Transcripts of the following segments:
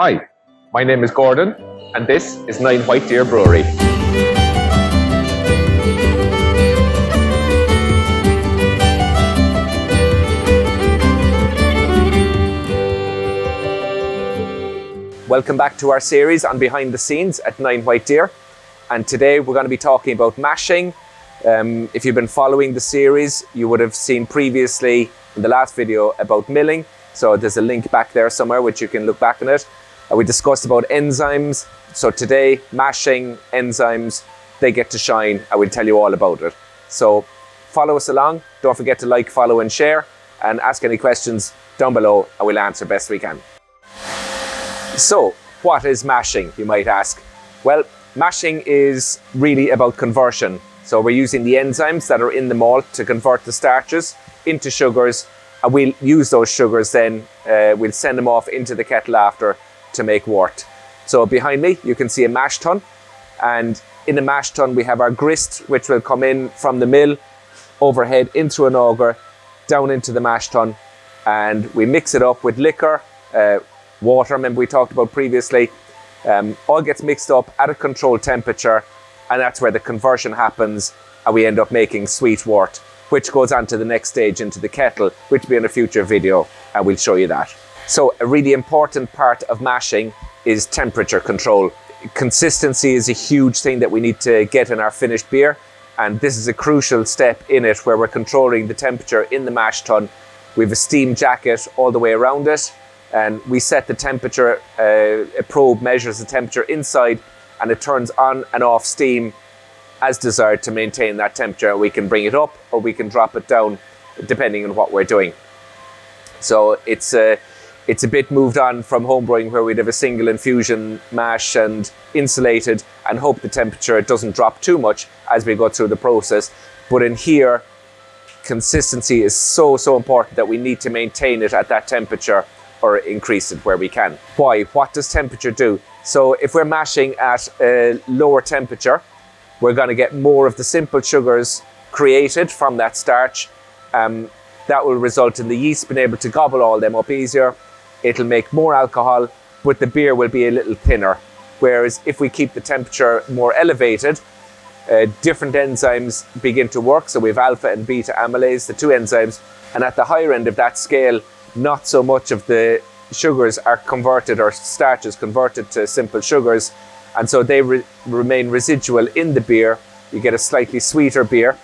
Hi, my name is Gordon, and this is 9 White Deer Brewery. Welcome back to our series on behind the scenes at 9 White Deer, and today we're going to be talking about mashing. If you've been following the series, you would have seen previously in the last video about milling, so there's a link back there somewhere which you can look back on it. We discussed about enzymes, so today mashing, enzymes, they get to shine. I will tell you all about it. So follow us along, don't forget to like, follow and share, and ask any questions down below and we'll answer best we can. So what is mashing, you might ask? Well, mashing is really about conversion. So we're using the enzymes that are in the malt to convert the starches into sugars, and we'll use those sugars then, we'll send them off into the kettle after to make wort. So behind me you can see a mash tun, and in the mash tun we have our grist, which will come in from the mill overhead into an auger down into the mash tun, and we mix it up with liquor, water, remember we talked about previously. All gets mixed up at a controlled temperature, and that's where the conversion happens, and we end up making sweet wort, which goes on to the next stage into the kettle, which will be in a future video, and we'll show you that. So a really important part of mashing is temperature control. Consistency is a huge thing that we need to get in our finished beer, and this is a crucial step in it, where we're controlling the temperature in the mash tun. We have a steam jacket all the way around it, and we set the temperature, a probe measures the temperature inside, and it turns on and off steam as desired to maintain that temperature. We can bring it up or we can drop it down depending on what we're doing. So it's a bit moved on from homebrewing, where we'd have a single infusion mash and insulated and hope the temperature doesn't drop too much as we go through the process. But in here, consistency is so important that we need to maintain it at that temperature or increase it where we can. Why? What does temperature do? So if we're mashing at a lower temperature, we're going to get more of the simple sugars created from that starch. That will result in the yeast being able to gobble all them up easier. It'll make more alcohol, but the beer will be a little thinner. Whereas if we keep the temperature more elevated, different enzymes begin to work. So we have alpha and beta amylase, the two enzymes, and at the higher end of that scale, not so much of the sugars are converted, or starches converted to simple sugars, and so they remain residual in the beer. You get a slightly sweeter beer,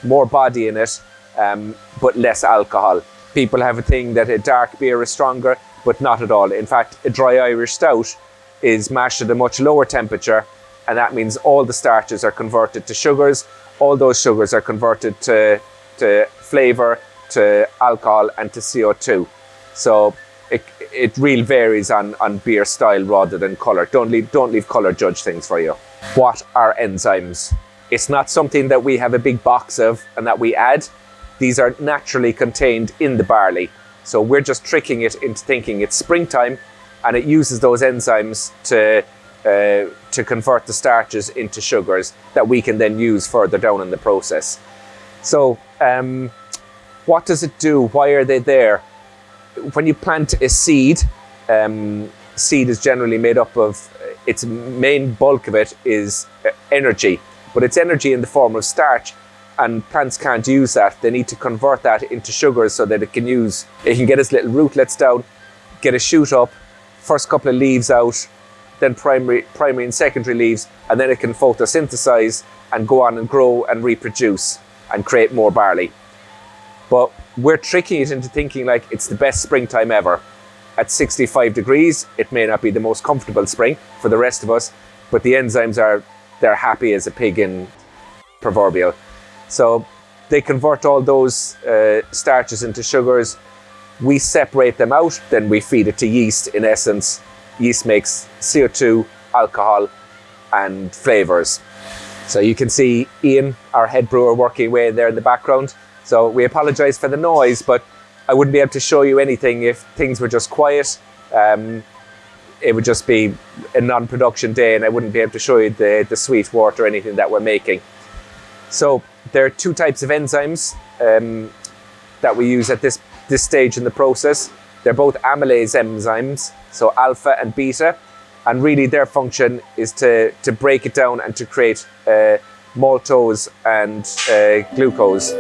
more body in it, but less alcohol. People have a thing that a dark beer is stronger, but not at all. In fact, a dry Irish stout is mashed at a much lower temperature, and that means all the starches are converted to sugars. All those sugars are converted to flavour, to alcohol and to CO2. So it really varies on beer style rather than colour. Don't leave colour judge things for you. What are enzymes? It's not something that we have a big box of and that we add. These are naturally contained in the barley. So we're just tricking it into thinking it's springtime, and it uses those enzymes to convert the starches into sugars that we can then use further down in the process. So what does it do? Why are they there? When you plant a seed, seed is generally made up of, its main bulk of it is energy, but it's energy in the form of starch, and plants can't use that. They need to convert that into sugars so that it can get its little rootlets down, get a shoot up, first couple of leaves out, then primary and secondary leaves, and then it can photosynthesize and go on and grow and reproduce and create more barley. But we're tricking it into thinking like it's the best springtime ever. At 65 degrees, it may not be the most comfortable spring for the rest of us, but the enzymes they're happy as a pig in proverbial. So they convert all those starches into sugars. We separate them out, then we feed it to yeast. In essence, yeast makes CO2, alcohol, and flavours. So you can see Ian, our head brewer, working away there in the background. So we apologise for the noise, but I wouldn't be able to show you anything if things were just quiet. It would just be a non-production day, and I wouldn't be able to show you the sweet wort or anything that we're making. So there are two types of enzymes that we use at this stage in the process. They're both amylase enzymes, so alpha and beta, and really their function is to break it down and to create maltose and glucose.